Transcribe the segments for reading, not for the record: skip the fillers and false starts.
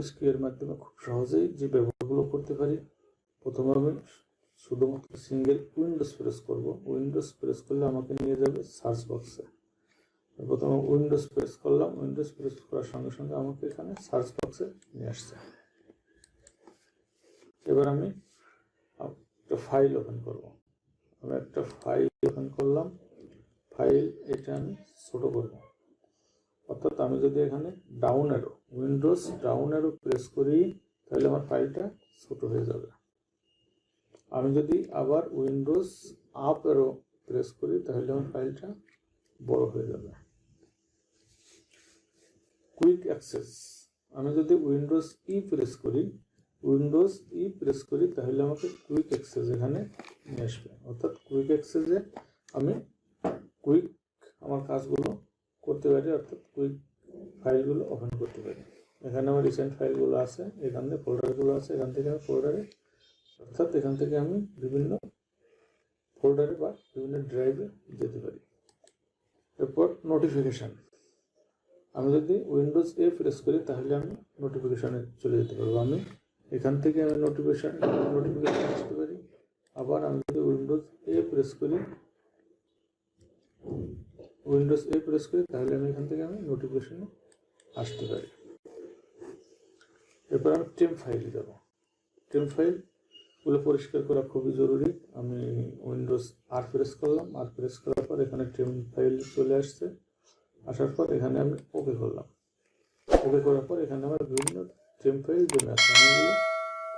Service কি এর মাধ্যমে খুব সহজেই যে ব্যবহারগুলো করতে পারি। প্রথমে আমি শুধুমাত্র সিঙ্গেল উইন্ডোজ প্রেস করব। উইন্ডোজ প্রেস করলে আমাকে নিয়ে যাবে সার্চ বক্সে। প্রথমে উইন্ডোজ প্রেস করলাম, উইন্ডোজ প্রেস করার সঙ্গে সঙ্গে আমাকে এখানে সার্চ বক্সে নিয়ে আসছে। এবার আমি একটা ফাইল ওপেন করব। আমি একটা ফাইল ওপেন করলাম। ফাইল এটা আমি ছোট করব, অর্থাৎ আমি যদি এখানে down arrow, Windows down arrow press করি তাহলে আমার ফাইলটা ছোট হয়ে যাবে। আমি যদি আবার উইন্ডোজ আপ অ্যারো প্রেস করি তাহলে আমার ফাইলটা বড় হয়ে যাবে। কুইক অ্যাক্সেস, আমি যদি উইন্ডোজ প্রেস করি, উইন্ডোজ প্রেস করি তাহলে আমাকে কুইক অ্যাক্সেস এখানে নিয়ে আসবে। অর্থাৎ কুইক অ্যাক্সেসে আমি কুইক আমার কাজগুলো করতে পারি, অর্থাৎ কুইক ফাইলগুলো ওপেন করতে পারি। এখানে আমার রিসেন্ট ফাইলগুলো আছে, এখান থেকে ফোল্ডারগুলো আছে, এখান থেকে আমি ফোল্ডারে, অর্থাৎ এখান থেকে আমি বিভিন্ন ফোল্ডারে বা বিভিন্ন ড্রাইভে যেতে পারি। এরপর নোটিফিকেশান, আমি যদি উইন্ডোজ প্রেস করি তাহলে আমি নোটিফিকেশানে চলে যেতে পারবো। আমি এখান থেকে আমি নোটিফিকেশান আসতে পারি। আবার আমি যদি উইন্ডোজ প্রেস করি, তাহলে আমি এখান থেকে আমি নোটিফিকেশানে আসতে পারি। এরপর আমি টেম্প ফাইলে যাব। টেম্প ফাইলগুলো পরিষ্কার করা খুবই জরুরি। আমি উইন্ডোজ প্রেস করলাম, প্রেস করার পর এখানে টেম্প ফাইল চলে আসছে। আসার পর এখানে আমি ওকে করলাম। ওকে করার পর এখানে আমার বিভিন্ন টেম্প ফাইল জমে আছে। আমি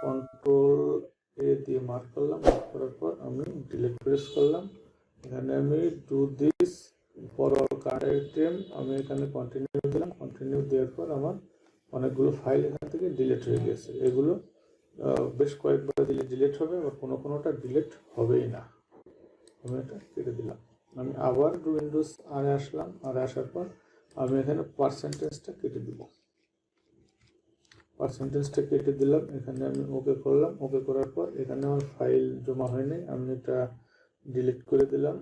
কন্ট্রোল দিয়ে মার্ক করলাম। মার্ক করার পর আমি ডিলিট প্রেস করলাম। এখানে আমি do this for all current temp, আমি এখানে কন্টিনিউ দিলাম। কন্টিনিউ দেওয়ার পর আমার অনেকগুলো ফাইল এখান থেকে ডিলিট হয়ে গেছে। এগুলো বেশ কয়েকবার দিলে ডিলিট হবে, আবার কোনোটা ডিলিট হবেই না। আমি এটা কেটে দিলাম। আমি আবার উইন্ডোজ আসলাম। আসার পর আমি এখানে পার্সেন্টেজটা কেটে দিব। পার্সেন্টেজটা কেটে দিলাম। এখানে আমি ওকে করলাম। ওকে করার পর এখানে আমার ফাইল জমা হয়নি, আমি এটা ডিলিট করে দিলাম।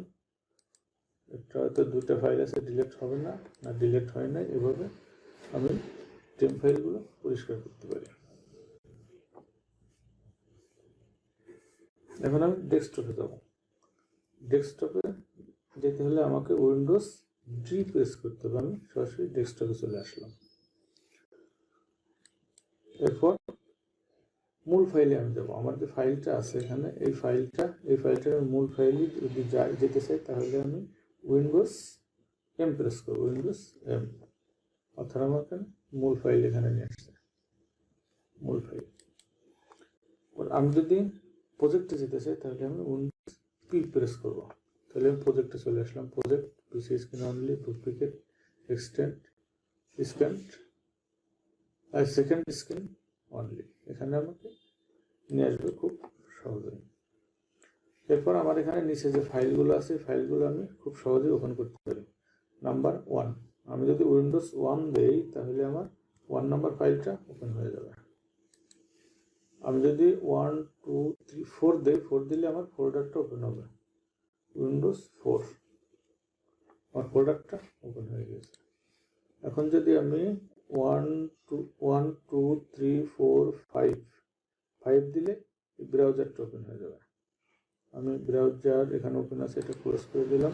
এটা হয়তো দুটো ফাইল আছে, ডিলিট হবে না, ডিলিট হয় না। এভাবে আমি টেম্প ফাইলগুলো পরিষ্কার করতে পারি। এখন আমি ডেস্কটপে যাব। ডেস্কটপে যেতে হলে আমাকে উইন্ডোজ প্রেস করতে হবে। আমি সরাসরি ডেস্কটপে চলে আসলাম। এরপর মূল ফাইলে আমি যাব। আমার যে ফাইলটা আছে এখানে, এই ফাইলটা আমি মূল ফাইলে যদি যেতে চাই তাহলে আমি উইন্ডোজ প্রেস করব। উইন্ডোজ অর্থাৎ আমার এখানে মূল ফাইল এখানে নিয়ে আসছে। মূল ফাইল আমি যদি প্রজেক্টে যেতে চাই তাহলে আমি উইন্ডোজ প্রেস করব। তাহলে আমি প্রজেক্টে চলে আসলাম। Project PC screen only, duplicate, extend, scan, second screen only, এখানে আমাকে নিয়ে আসবে খুব সহজেই। এরপর আমার এখানে নিচে যে ফাইলগুলো আছে, ফাইলগুলো আমি খুব সহজেই ওপেন করতে পারি। নাম্বার 1, আমি যদি উইন্ডোজ 1 দেই তাহলে আমার 1 নাম্বার ফাইলটা ওপেন হয়ে যাবে। আমি যদি 1 2 3 4 দেই, 4 দিলে আমার ফোল্ডারটা ওপেন হবে। উইন্ডোজ 4, আমার ফোল্ডারটা ওপেন হয়ে গেছে। এখন যদি আমি 1 2 3 4 5 দিলে ব্রাউজারটা ওপেন হয়ে যাবে। আমি ব্রাউজার এখানে ওপেন আছে, এটা ক্লোজ করে দিলাম।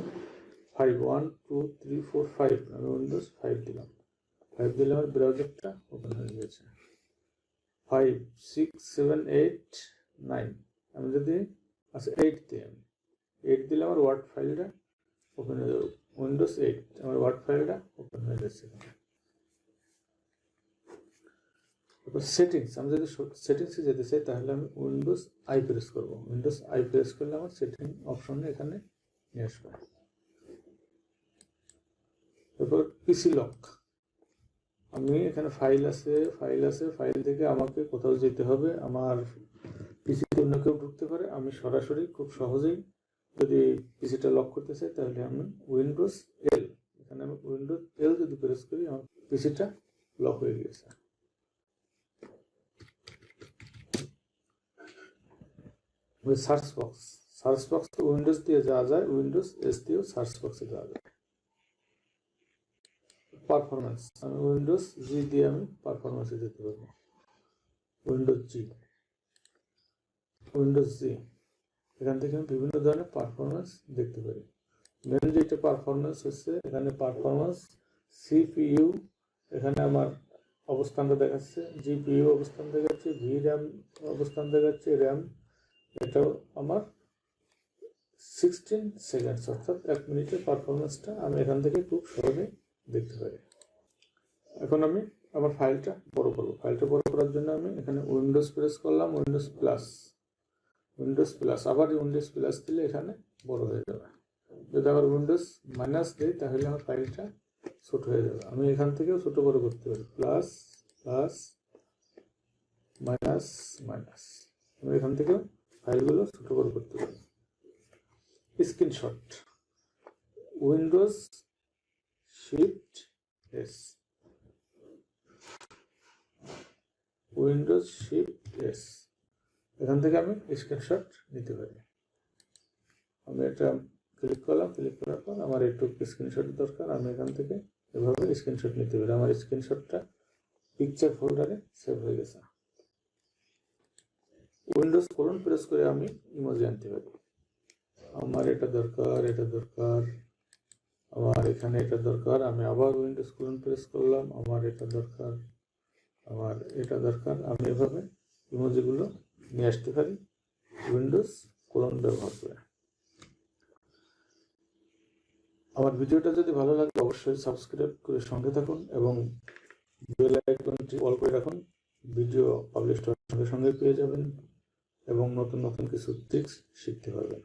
1 2 3 4 5, আমি উইন্ডোজ 5 দিলাম। 5 দিলে আমার ব্রাউজারটা ওপেন হয়ে গেছে। 5 6 7 8 9, আমি যদি 8 দিই, আমি 8 দিলে আমার ওয়ার্ড ফাইলটা ওপেন হয়ে যাবে। উইন্ডোজ 8, আমার ওয়ার্ড ফাইলটা ওপেন হয়ে যাচ্ছে। তারপর সেটিংস, আমি যদি সেটিংসে যেতে চাই তাহলে আমি উইন্ডোজ প্রেস করব। উইন্ডোজ প্রেস করলে আমার সেটিং অপশনে এখানে নিয়ে আসবে। তারপর পিসি লক, আমি এখানে ফাইল আছে, ফাইল থেকে আমাকে কোথাও যেতে হবে, আমার পিসিতে অন্য কেউ ঢুকতে পারে। আমি সরাসরি খুব সহজেই যদি পিসিটা লক করতে চাই তাহলে আমি উইন্ডোজ এখানে আমি উইন্ডোজ যদি প্রেস করি, আমার পিসিটা লক হয়ে গেছে। সার্চ বক্স তো উইন্ডোজ দিয়ে যাওয়া যায়, উইন্ডোজ দিয়েও সার্চ বক্সে যাওয়া যায়। পারফরমেন্স, আমি উইন্ডোজ দিয়ে আমি পারফরমেন্সে যেতে পারবো। উইন্ডোজ জি, এখান থেকে আমি বিভিন্ন ধরনের পারফরমেন্স দেখতে পারি। মেন যেটা পারফরমেন্স হচ্ছে এখানে পারফরমেন্স সিপিইউ, এখানে আমার অবস্থানটা দেখাচ্ছে, জিপিইউ অবস্থান দেখাচ্ছে, র্যাম অবস্থান দেখাচ্ছে, র্যাম এটাও আমার 16 সেকেন্ডস অর্থাৎ 1 মিনিটের পারফরমেন্সটা আমি এখান থেকে খুব সহজে দেখতে পারি। এখন আমি আমার ফাইলটা বড় করব। ফাইলটা বড় করার জন্য আমি এখানে উইন্ডোজ প্রেস করলাম, উইন্ডোজ প্লাস আবার উইন্ডোজ প্লাস দিলে এখানে বড় হয়ে যাবে। যদি আবার উইন্ডোজ মাইনাস দিই তাহলে আমার ফাইলটা ছোট হয়ে যাবে। আমি এখান থেকেও ছোট বড় করতে পারি, প্লাস মাইনাস, আমি এখান থেকেও ফাইলগুলো ছোট বড় করতে পারি। স্ক্রিনশট, উইন্ডোজ শিফট এস, এখান থেকে আমি স্ক্রিনশট নিতে পারি। আমি এটা ক্লিক করলাম, ক্লিক করার পর আমার একটু স্ক্রিনশট দরকার, আমি এখান থেকে এভাবে স্ক্রিনশট নিতে পারি। আমার স্ক্রিনশটটা পিকচার ফোল্ডারে সেভ হয়ে গেছে। উইন্ডোজ কোলন প্রেস করে আমি ইমোজি আনতে পারি। আমার এটা দরকার, আমার এখানে এটা দরকার, আমি আবার উইন্ডোজ কোলন প্রেস করলাম, আমার এটা দরকার, আমি এভাবে ইমোজিগুলো নিয়ে আসতে পারি উইন্ডোজ কোলন ব্যবহার করে। আমার ভিডিওটা যদি ভালো লাগে অবশ্যই সাবস্ক্রাইব করে সঙ্গে থাকুন এবং বেল আইকনটি অল করে রাখুন। ভিডিও পাবলিশ হওয়ার সঙ্গে সঙ্গে পেয়ে যাবেন এবং নতুন কিছু ট্রিক্স শিখতে পারবেন।